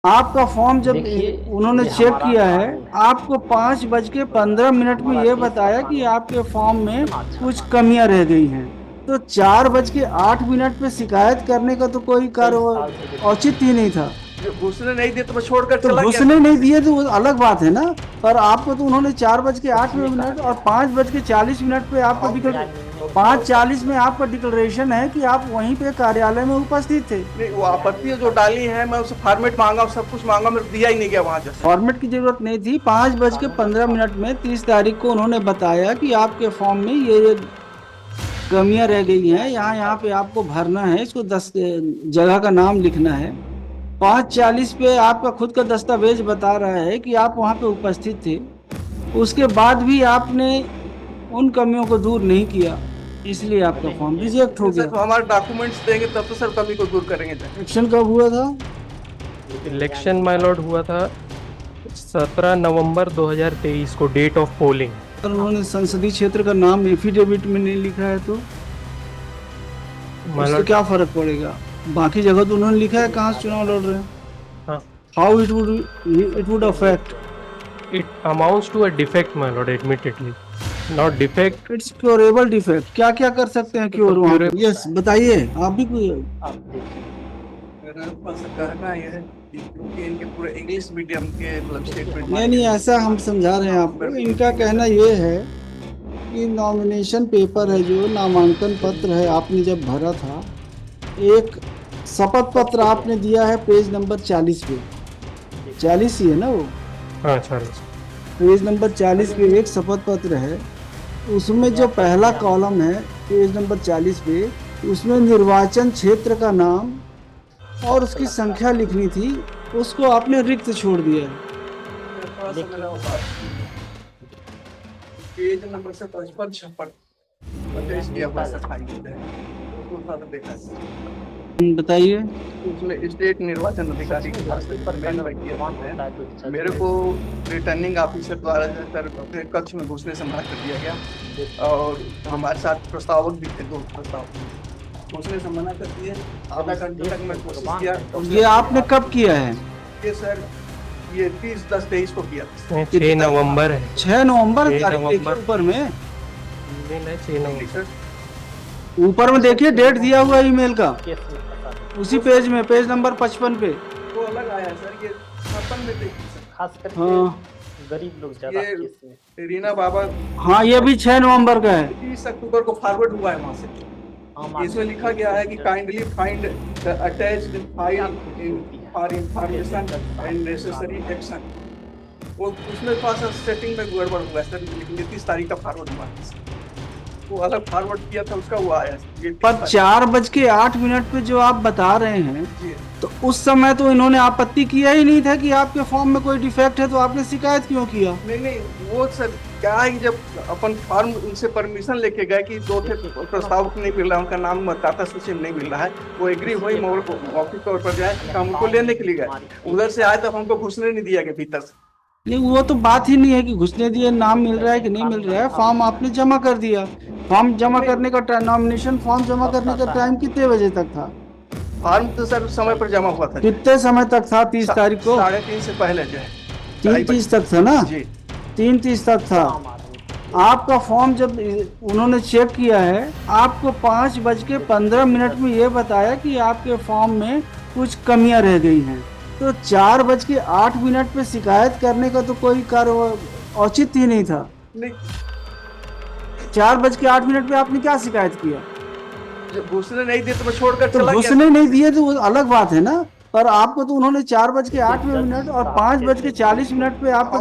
आपका फॉर्म जब देखिए उन्होंने ये चेक हमारा किया है, कानून है। आपको 5:15 में हमारा ये देश का बताया कि कानून आपके फॉर्म में कितना अच्छा कुछ कानून कमियां रह गई हैं। तो 4:08 पे शिकायत करने का तो कोई कई कार्य साल से जो औचित्य ही नहीं था। जो घुसने नहीं दिए तो मैं छोड़कर तो चला गया घुसने था वहां नहीं से। दिए तो वो अलग बात है ना। पर आपको तो उन्होंने चार बज के आठ सच में कहा मिनट और गया है। 5:40 पे आपका हाँ, डिक्लेर न्याय मिलने के बाद 5:40 में आपका डिक्लेरेशन है कि आप वहीं पे कार्यालय में उपस्थित थे। नहीं वो न्याय आपत्ति मिलने जो का डाली है, मैं उसे फॉर्मेट मांगा और सब कुछ मांगा, मेरे को दिया ही नहीं गया वहां जैसे। फॉर्मेट की जरूरत नहीं थी। पाँच बज के कानून पंद्रह अच्छा। मिनट में 30 तारीख को उन्होंने बताया कि आपके फॉर्म में ये कमियां रह गई हैं, न्याय यहाँ मिलने का यहाँ पे आपको भरना है, इसको 10 जगह का नाम लिखना है। 5:40 पे आपका खुद का दस्तावेज बता रहा है कि आप वहां पे उपस्थित थे। उसके बाद भी आपने उन कमियों को दूर नहीं किया, इसलिए आपका मैंने ही फॉर्म किया है। रिजेक्ट हो नहीं सर, गया। तो हमारे डॉक्यूमेंट्स देंगे तब तो सर कमी को दूर करेंगे सर। इलेक्शन कब हुआ था? लेकिन न्याय इलेक्शन मिलने माय का लॉर्ड हुआ था 17 नवंबर 2023 को, डेट ऑफ पोलिंग। अगर उन्होंने संसदीय क्षेत्र का नाम एफिडेविट में नहीं लिखा है तो माय उससे लॉर्ड। क्या फर्क पड़ेगा? बाकी जगह तो उन्होंने लिखा है कहाँ से चुनाव लड़ रहे हैं। हाँ, how it would affect? It amounts to a defect my lord, admittedly not defect. It's curable defect. क्या क्या कर सकते हैं क्योर वहाँ पे? क्योरेबल। यस, बताइए आप भी कोई। आप देखिए। मेरा बस कहना यह है कि क्योंकि इनके पूरे इंग्लिश मीडियम के मतलब स्टेटमेंट नहीं नहीं, ऐसा हम समझा रहे हैं आपको। इनका कहना ये है कि नॉमिनेशन पेपर है, जो नामांकन पत्र है आपने जब भरा था, एक शपथ पत्र आपने दिया है पेज नंबर 40 पे। 40 ही है ना वो? हाँ, 40। पेज नंबर 40 पे एक शपथ पत्र है। उसमें जो पहला कॉलम है पेज नंबर 40 पे, उसमें निर्वाचन क्षेत्र का नाम और उसकी संख्या लिखनी थी, उसको आपने रिक्त छोड़ दिया है। थोड़ा सा मेरा पेज नंबर से 55 56 अटैच किया हुआ सर फाइल है, उसको थोड़ा सा देखा है। बताइए। उसमें स्टेट निर्वाचन अधिकारी के पास मेल किया है। मेरे को रिटर्निंग ऑफिसर द्वारा जो है सर अपने कक्ष में घुसने से मना कर दिया गया, और हमारे साथ प्रस्तावक भी थे, दो प्रस्तावक, घुसने से मना कर दिए। आधा घंटे तक मैं कोशिश किया। ये आपने कब किया है? ये सर ये 30/10/23 को किया था। 6 नवंबर है। 6 नवंबर 6 तारीख देखिए नवंबर। ऊपर में। नहीं नहीं, 6 नवंबर। सर ऊपर में देखिए डेट दिया हुआ है ईमेल का, केस में फंसा है। उसी पेज में, पेज नंबर 55 पे। वो अलग आया सर, ये 56 में देखिए सर। खास करके हाँ गरीब लोग ज्यादा ये केस में। रीना बाबा हाँ, ये भी 6 नवंबर का है। 30 अक्टूबर को फॉरवर्ड हुआ है वहां से। आम इसमें आदमी लिखा गया है कि kindly find the attached file in for information and necessary action. वो उसमें थोड़ा सा सेटिंग में गड़बड़ हुआ है सर, लेकिन ये 30 तारीख का फॉरवर्ड हुआ है। वो अलग फॉरवर्ड किया था उसका, वो आया ये 30 पर तारीख। 4:08 पे जो आप बता रहे हैं, जी तो उस समय तो इन्होंने आपत्ति किया ही नहीं था कि आपके फॉर्म में कोई डिफेक्ट है, तो आपने शिकायत क्यों किया? नहीं नहीं, वो सर क्या है कि जब अपन फॉर्म उनसे परमिशन लेके गए कि दो थे प्रस्ताव नहीं मिल रहा, उनका नाम मतदाता सूची में नहीं मिल रहा है, वो एग्री हुई, मोबाइल को ऑफिस तौर पर जाए, हम उनको लेने के लिए गए। उधर से आए तब हमको घुसने नहीं दिया गया भीतर से। नहीं, वो तो बात ही नहीं है कि घुसने दिए, नाम मिल रहा है कि नहीं मिल रहा है। फॉर्म आपने जमा कर दिया। फॉर्म जमा करने का नॉमिनेशन फॉर्म जमा करने का टाइम कितने बजे तक था? फॉर्म तो सर समय पर जमा हुआ था। कितने समय तक था? 30 तारीख को? 3:30 से पहले जो है 3:30 तक था ना? जी। 3:30 तक था। आम आदमी आपका फॉर्म जब उन्होंने चेक किया है, आपको 5:15 में ये बताया कि आपके फॉर्म में कुछ कमियां रह गई हैं। तो 4:08 पे शिकायत करने का तो कोई कार्य औचित्य ही नहीं था। नहीं, 4:08 पे आपने क्या शिकायत किया? जब घुसने नहीं दिए तो मैं छोड़कर तो चला गया। घुसने नहीं दिए तो वो अलग बात है ना। पर आपको तो उन्होंने 4:08 और 5:40 पे आपका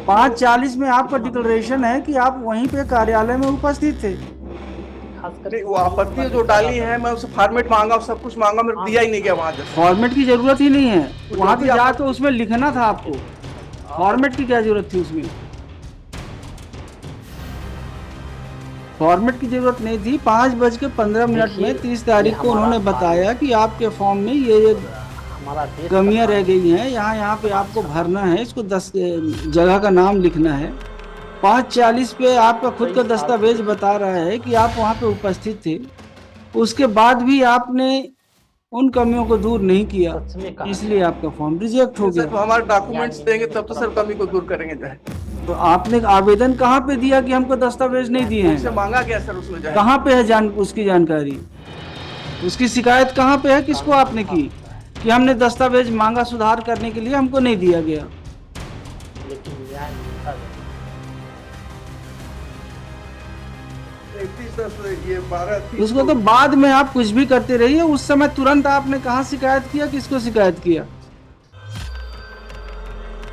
5:40 में आपका डिक्लेरेशन है कि आप वहीं पे कार्यालय में उपस्थित थे। खास नहीं करके वो आपत्ति जो डाली है, मैं उसे फॉर्मेट मांगा और सब कुछ मांगा, मेरे को दिया ही नहीं गया वहां जैसे। फॉर्मेट की जरूरत ही नहीं है, वहां पे जो भी जाकर उसमें लिखना था आपको। फॉर्मेट की क्या जरूरत थी उसमें? फॉर्मेट की जरूरत नहीं थी। 5:15 में 30 तारीख को उन्होंने बताया कि आपके फॉर्म में ये हमारा देश कमियां का रह गई हैं, यहाँ यहाँ पे आपको भरना है, इसको 10 जगह का नाम लिखना है। 5:40 पे आपका खुद का दस्तावेज बता रहा है कि आप वहाँ पे उपस्थित थे। उसके बाद भी आपने उन कमियों को दूर नहीं किया, सच में कहा इसलिए आपका फॉर्म रिजेक्ट हो सर गया। हमारे डॉक्यूमेंट्स देंगे तब तो सर कमी को दूर करेंगे जाए। तो आपने आवेदन कहाँ पे दिया कि हमको दस्तावेज नहीं दिए उनसे हैं? मांगा गया सर उसमें जाए। कहाँ पे है उसकी जानकारी? उसकी शिकायत कहाँ पे है, किसको आपने की कि हमने दस्तावेज मांगा सुधार करने के लिए, हमको नहीं दिया गया? लेकिन न्याय मिलता है। 31 ये 12 उसको तो बाद में आप कुछ भी करते रहिए, उस समय तुरंत आपने कहाँ शिकायत किया, किसको शिकायत किया?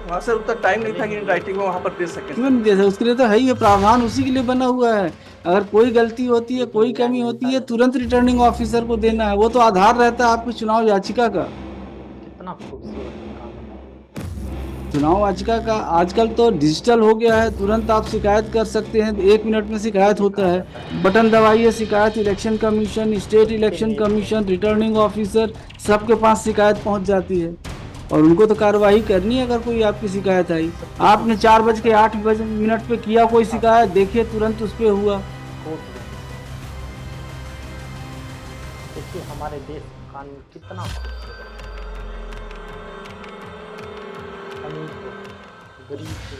वहाँ सर उतना टाइम नहीं था कि राइटिंग में वहाँ पर दे सके। क्यों नहीं दे सकते? उसके लिए तो है ही, प्रावधान उसी के लिए बना हुआ है। अगर कोई गलती होती है, कोई कमी होती है, तुरंत रिटर्निंग ऑफिसर को देना है। वो तो आधार रहता है आपकी चुनाव याचिका का। कितना खूबसूरत काम है। चुनाव याचिका का आजकल तो डिजिटल हो गया है, तुरंत आप शिकायत कर सकते हैं, 1 मिनट में शिकायत होता है। बटन दबाइए, शिकायत election commission, state election commission, returning officer, सबके पास शिकायत पहुंच जाती है और उनको तो कार्रवाई करनी है अगर कोई आपकी शिकायत आई। आपने 4:08 पे किया कोई शिकायत, देखिए तुरंत उस पे हुआ। कोर्ट में देखिए हमारे देश का कानून कितना खूबसूरत है। अमीर को, गरीब को,